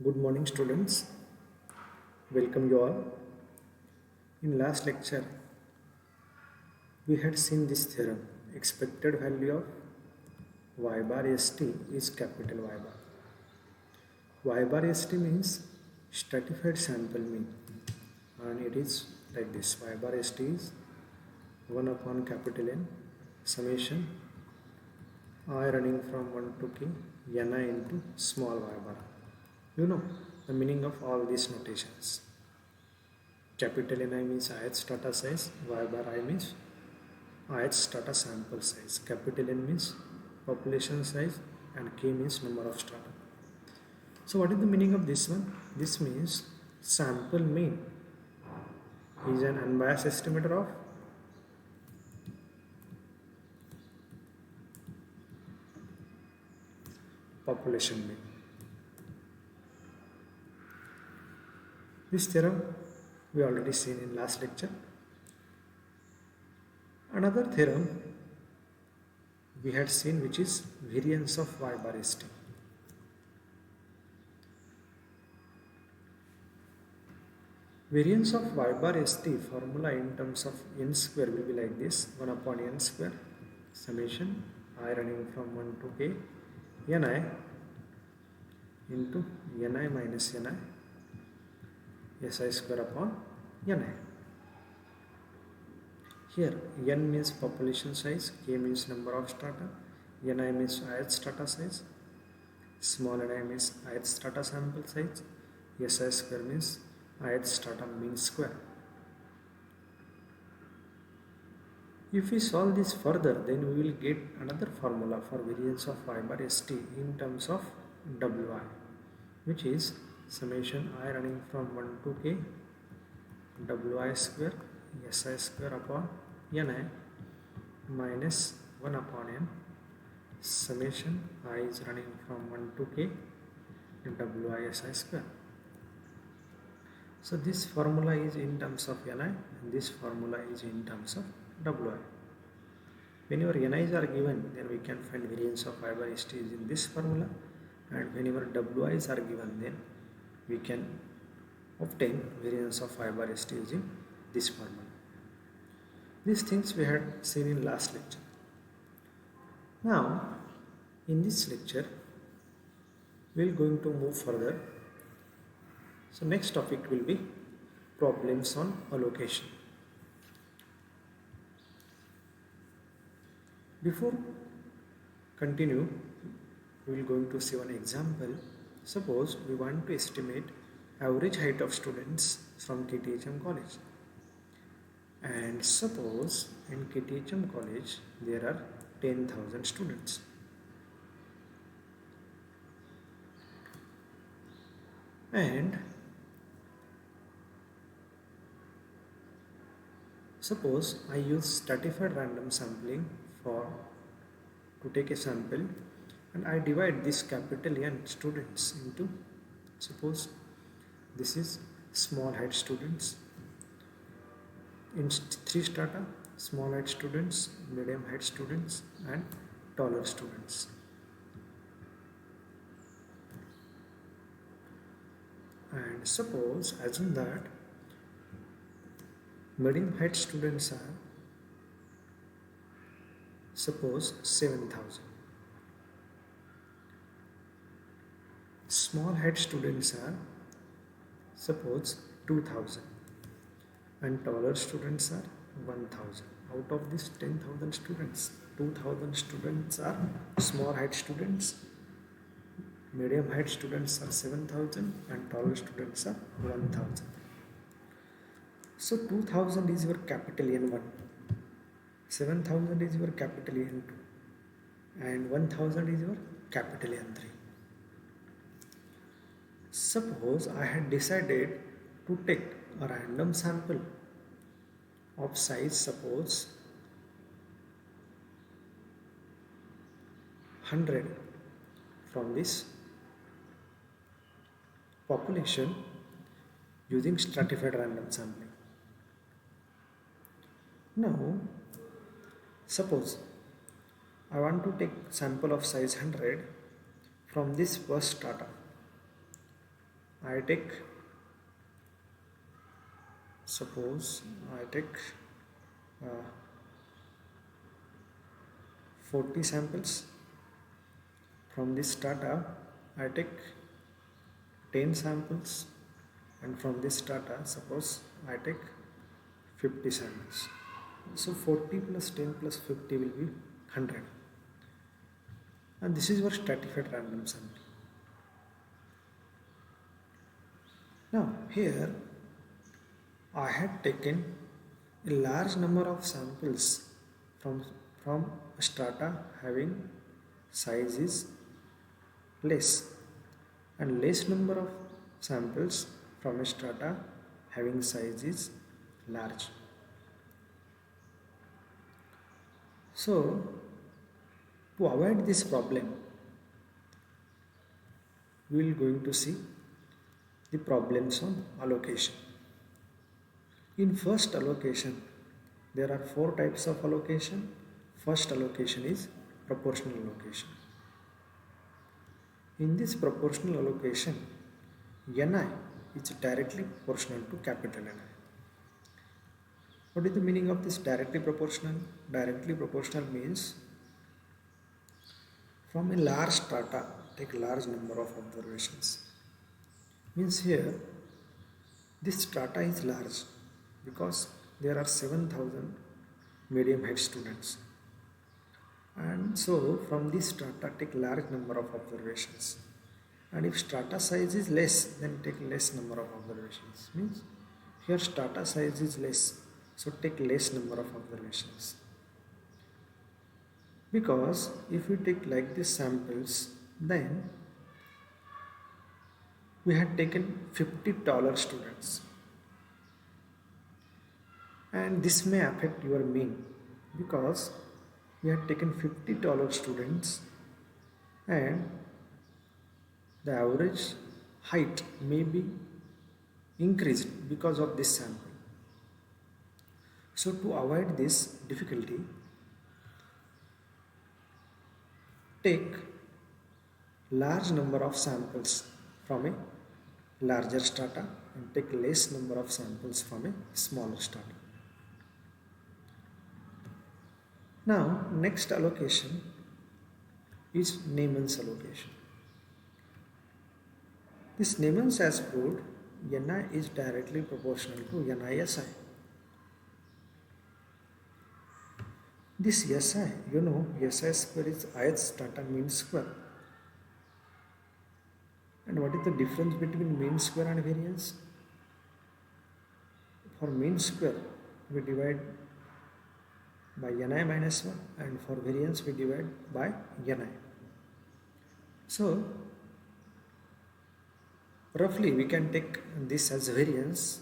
Good morning, students. Welcome you all. In last lecture, we had seen this theorem. Expected value of y bar st is capital Y bar. Y bar st means stratified sample mean, and it is like this. Y bar st is 1 upon capital N summation I running from 1 to k ni into small y bar. You know the meaning of all these notations. Capital Ni means ith strata size, y bar I means ith strata sample size, capital N means population size, and k means number of strata. So what is the meaning of this one? This means sample mean is an unbiased estimator of population mean. This theorem we already seen in last lecture. Another theorem we had seen, which is variance of y bar st. Variance of y bar st formula in terms of n square will be like this: 1 upon n square summation I running from 1 to k ni into ni minus ni si square upon ni. Here n means population size, k means number of strata, ni means ith strata size, small ni means ith strata sample size, si square means ith strata mean square. If we solve this further, then we will get another formula for variance of y bar st in terms of wi, which is summation I running from 1 to k wi square si square upon ni minus 1 upon n summation I is running from 1 to k wi si square. So this formula is in terms of ni and this formula is in terms of wi. Whenever ni's are given, then we can find variance of y bar st is in this formula, and whenever wi's are given, then we can obtain variance of y bar st is in this formula. These things we had seen in last lecture. Now, in this lecture, we are going to move further. So next topic will be problems on allocation. Before continue, we will going to see one example. Suppose we want to estimate average height of students from KTHM college. And suppose in KTHM college there are 10,000 students. And suppose I use stratified random sampling to take a sample, and I divide this capital N students into, suppose this is small height students in 3 strata: small height students, medium height students, and taller students. And suppose assume that medium height students are, suppose 7,000. Small height students are, suppose 2,000, and taller students are 1,000. Out of these 10,000 students, 2,000 students are small height students, medium height students are 7,000, and taller students are 1,000. So 2,000 is your capital N1, 7,000 is your capital N2, and 1,000 is your capital N3. Suppose I had decided to take a random sample of size, suppose 100 from this population using stratified random sampling. Now, suppose I want to take sample of size 100 from this first strata. I take, suppose I take uh, 40 samples. From this data, I take 10 samples, and from this data, suppose I take 50 samples. So 40 plus 10 plus 50 will be 100. And this is your stratified random sampling. Now here I had taken a large number of samples from a strata having size is less, and less number of samples from a strata having size is large. So to avoid this problem, we will going to see the problems on allocation. In first allocation, there are four types of allocation. First allocation is proportional allocation. In this proportional allocation, Ni is directly proportional to capital Ni. What is the meaning of this directly proportional? Directly proportional means from a large strata, take large number of observations. Means here, this strata is large because there are 7,000 medium height students. And so from this strata, take large number of observations. And if strata size is less, then take less number of observations. Means here strata size is less, so take less number of observations. Because if we take like this samples, then we had taken 50 taller students, and this may affect your mean because we had taken 50 taller students and the average height may be increased because of this sample. So to avoid this difficulty, take large number of samples from a larger strata and take less number of samples from a smaller strata. Now next allocation is Neyman's allocation. This Neyman's has proved Ni is directly proportional to Ni-Si. This Si, you know, Si square is ith strata mean square. And what is the difference between mean square and variance? For mean square, we divide by Ni minus 1, and for variance we divide by Ni. So roughly we can take this as variance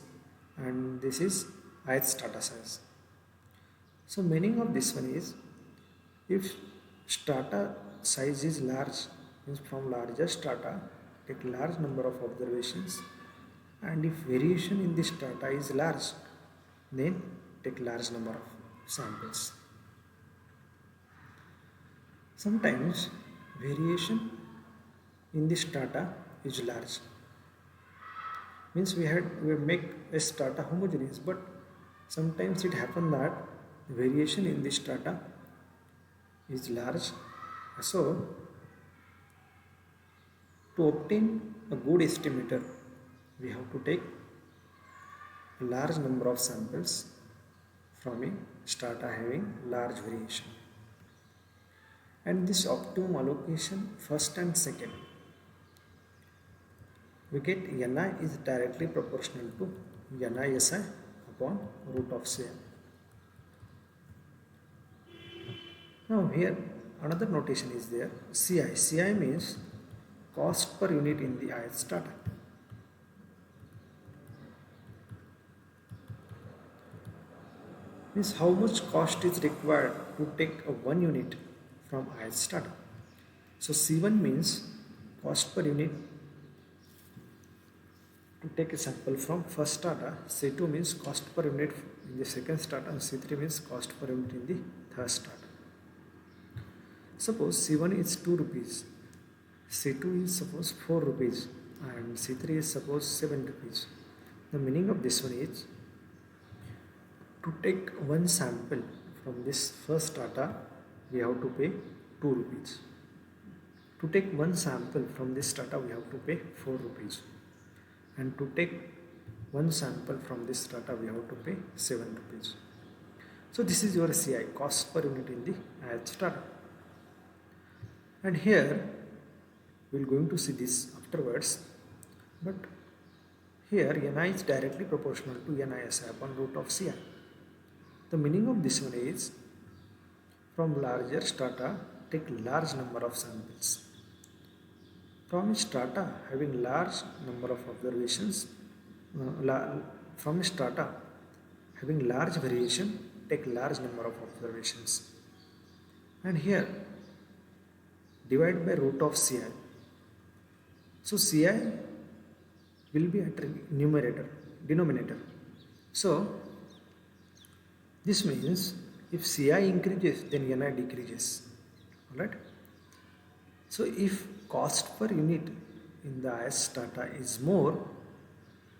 and this is ith strata size. So meaning of this one is, if strata size is large, means from larger strata take large number of observations, and if variation in this strata is large, then take large number of samples. Sometimes variation in the strata is large, means we make a strata homogeneous, but sometimes it happens that variation in the strata is large. So to obtain a good estimator, we have to take a large number of samples from a strata having large variation. And this optimum allocation first and second, we get Ni is directly proportional to Ni-Si upon root of Cm. Now here another notation is there, Ci. Ci means cost per unit in the ith strata. Means how much cost is required to take a 1 unit from ith strata. So C1 means cost per unit to take a sample from first strata, C2 means cost per unit in the second strata, and C3 means cost per unit in the third strata. Suppose C1 is 2 rupees, C2 is suppose 4 rupees, and C3 is suppose 7 rupees. The meaning of this one is to take one sample from this first strata, we have to pay 2 rupees. To take one sample from this strata, we have to pay 4 rupees. And to take one sample from this strata, we have to pay 7 rupees. So this is your CI, cost per unit in the ith strata. And here we are going to see this afterwards, but here Ni is directly proportional to NISI upon root of Ci. The meaning of this one is from larger strata take large number of samples. From a strata having large number of observations, from a strata having large variation take large number of observations. And here divide by root of Ci. So Ci will be at denominator. So this means if Ci increases, then Ni decreases. Alright. So if cost per unit in the ith strata is more,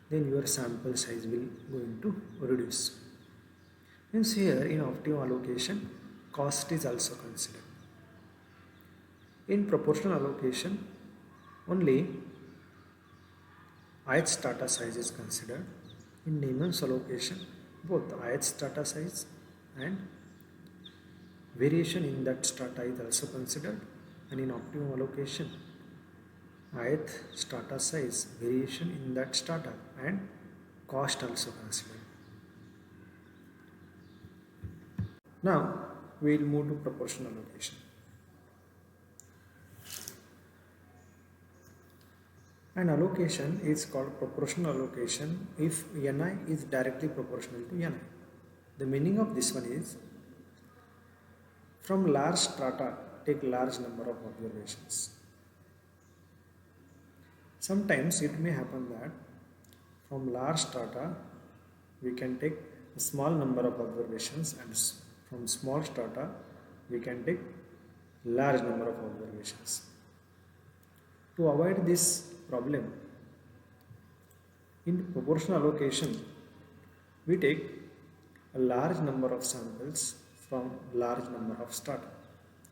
then your sample size will going to reduce. Means here in optimum allocation, cost is also considered. In proportional allocation, only ith strata size is considered. In Neyman's allocation, both ith strata size and variation in that strata is also considered. And in optimum allocation, ith strata size, variation in that strata and cost also considered. Now we will move to proportional allocation. An allocation is called proportional allocation if Ni is directly proportional to Ni. The meaning of this one is from large strata take large number of observations. Sometimes it may happen that from large strata we can take a small number of observations, and from small strata we can take large number of observations. To avoid this problem, in proportional allocation we take a large number of samples from large number of strata,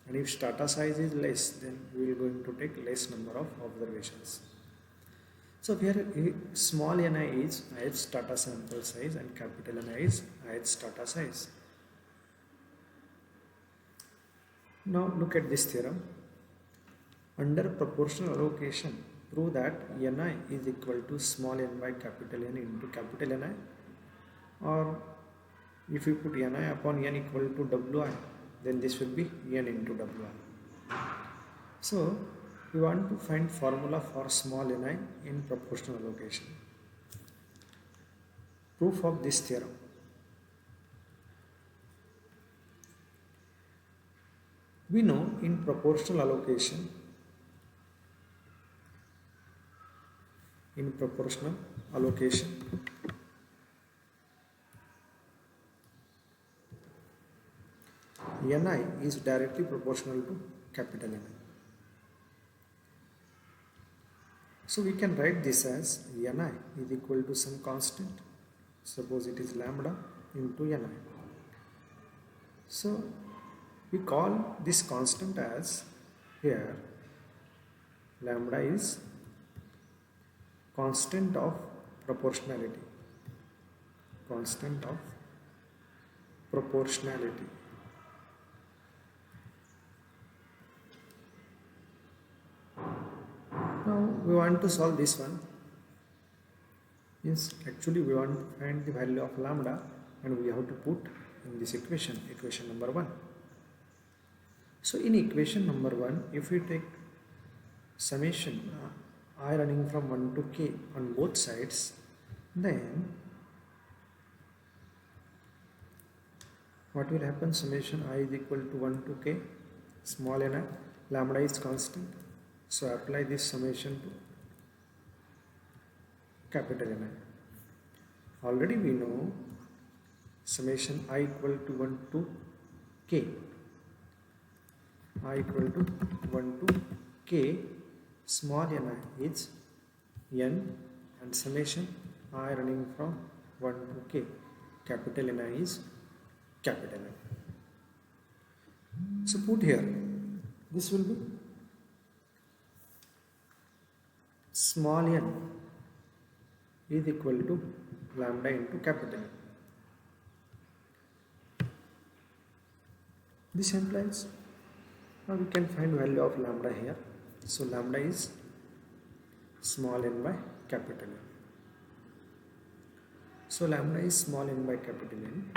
and if strata size is less, then we are going to take less number of observations. So here small Ni is ith strata sample size and capital Ni is ith strata size. Now look at this theorem. Under proportional allocation, prove that Ni is equal to small n by capital N into capital Ni, or if you put Ni upon n equal to Wi, then this will be n into Wi. So we want to find formula for small Ni in proportional allocation. Proof of this theorem. We know in proportional allocation, Ni is directly proportional to capital Ni. So we can write this as Ni is equal to some constant, suppose it is lambda into Ni. So we call this constant as, here lambda is constant of proportionality. Now we want to solve this one. Yes, actually we want to find the value of lambda, and we have to put in this equation number 1. So in equation number 1, if we take summation I running from 1 to k on both sides, then what will happen? Summation I is equal to 1 to k, small n, lambda is constant. So apply this summation to capital Ni. Already we know summation I equal to 1 to k. I equal to 1 to k, small n is n and summation I running from 1 to k. Capital Ni is capital N. So put here, this will be small n is equal to lambda into capital N. This implies now we can find value of lambda here. So lambda is small n by capital N. So lambda is small n by capital N.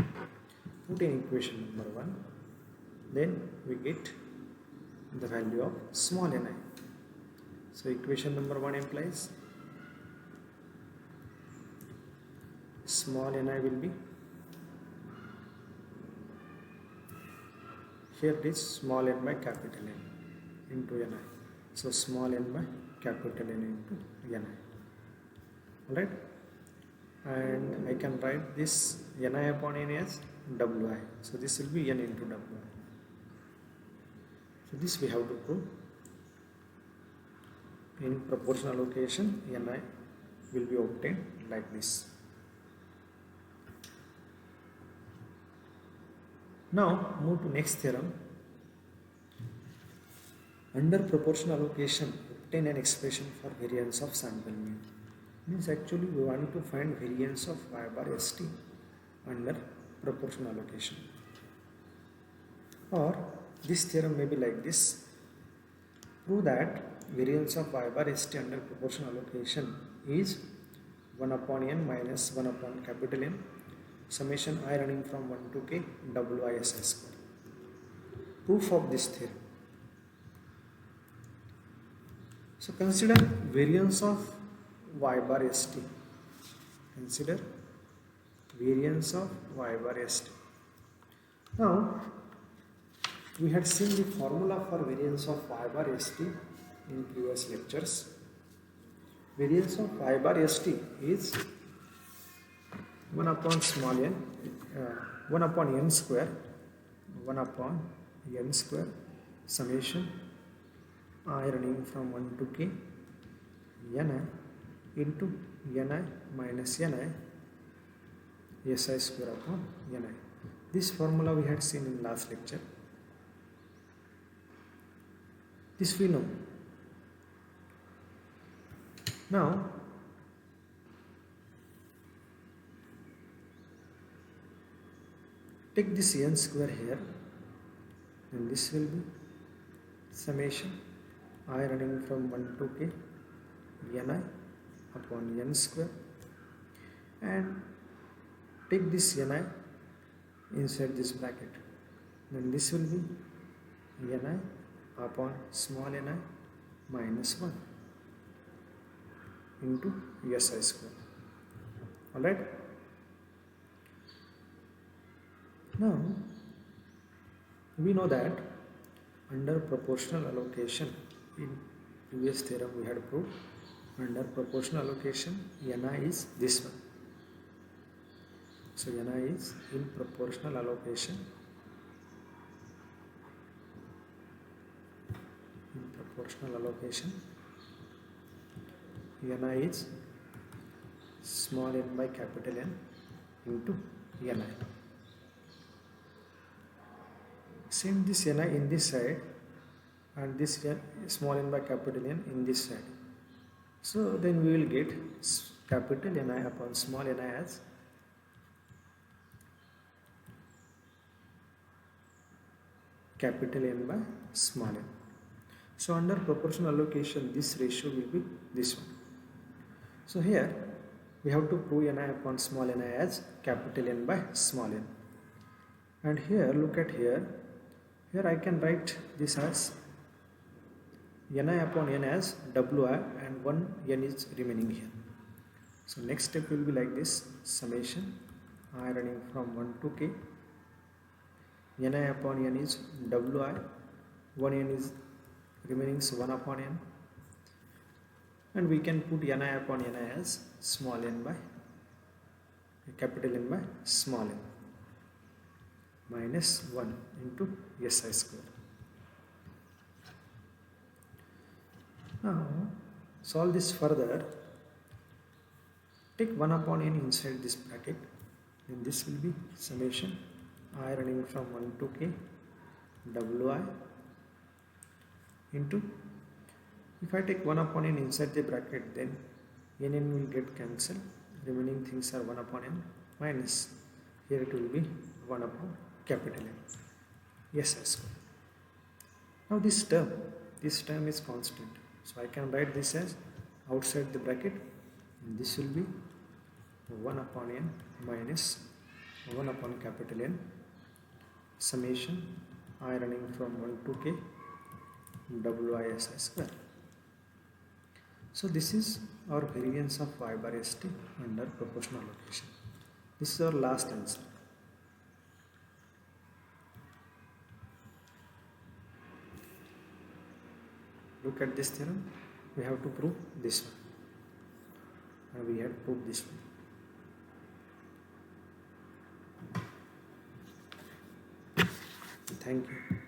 Put in equation number 1. Then we get the value of small ni. So equation number 1 implies small ni will be, here it is small n by capital N into ni. So small n by capital N into ni. Alright, and I can write this ni upon n as wi. So this will be n into wi. So this we have to prove. In proportional allocation, ni will be obtained like this. Now move to next theorem. Under proportional allocation, obtain an expression for variance of sample mean. Means actually we want to find variance of y bar st under proportional allocation. Or this theorem may be like this. Prove that variance of y bar st under proportional allocation is 1 upon n minus 1 upon capital N summation I running from 1 to k wi/si square. Proof of this theorem. So consider variance of y bar st. Consider variance of y bar st. Now we had seen the formula for variance of y bar st in previous lectures. Variance of y bar st is 1 upon small n, 1 upon n square, 1 upon n square summation I running from 1 to k ni into ni minus ni si square upon ni. This formula we had seen in last lecture. This we know. Now take this n square here, and this will be summation I running from 1 to k ni upon n square, and take this ni inside this bracket, then this will be ni upon small n minus 1 into si square. Alright. Now we know that under proportional allocation, in previous theorem we had proved, under proportional allocation ni is this one. So ni is in proportional allocation. In proportional allocation, ni is small n by capital N into ni. Same this ni in this side and this small n by capital N in this side. So then we will get capital Ni upon small ni as capital N by small n. So under proportional allocation, this ratio will be this one. So here we have to prove ni upon small ni as capital N by small n. And here, look at here. Here I can write this as ni upon n as wi, and one n is remaining here. So next step will be like this: summation I running from 1 to k. Ni upon n is wi, one n is remaining, so 1 upon n, and we can put ni upon ni as small n by capital N by small n minus 1 into si square. Now solve this further. Take 1 upon n inside this bracket, then this will be summation I running from 1 to k wi into, if I take 1 upon n inside the bracket, then n will get cancelled, remaining things are 1 upon n minus, here it will be 1 upon capital N. Yes, that's good. Now this term is constant, so I can write this as outside the bracket, and this will be 1 upon n minus 1 upon capital N summation I running from 1 to k wi square. So this is our variance of y bar st under proportional allocation. This is our last answer. Look at this theorem. We have to prove this one, and we have proved this one. Thank you.